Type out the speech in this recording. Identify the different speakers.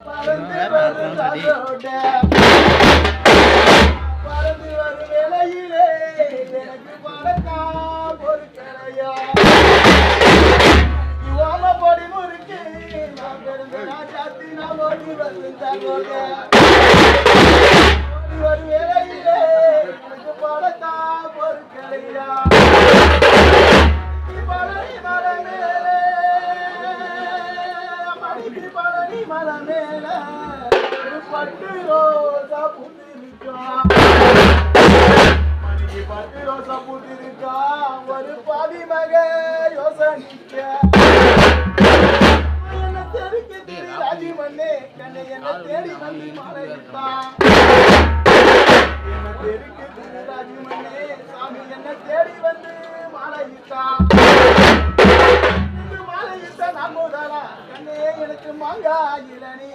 Speaker 1: பறந்து வரும் வேளையிலே எனக்கு பழக்கா பொறுக்கலையா இவாம பொடி முறுக்கு நான் பிறந்த சாத்தி நான் ஓடி வந்து ஒரு வேளையிலே எனக்கு பழக்கா பொறுக்கலையா பழனி மலை மேலே பழனி மலை மேல பட்டு ரோசா புத்திருக்கா மணிக்கு பட்டு ரோசா புத்திருக்கா ஒரு பாதி மக யோசனிக்க என்ன தெருக்கு திரு ராஜி மண்ணே கண்ணை என்ன தேடி வந்து மலையிட்டா என்ன தெருக்கு திரு ராஜி மண்ணே சாமி என்ன தேடி வந்து மலையிட்டா மாலையிட்ட நான் முதலா கண்ணே எனக்கு மாங்காயில நீ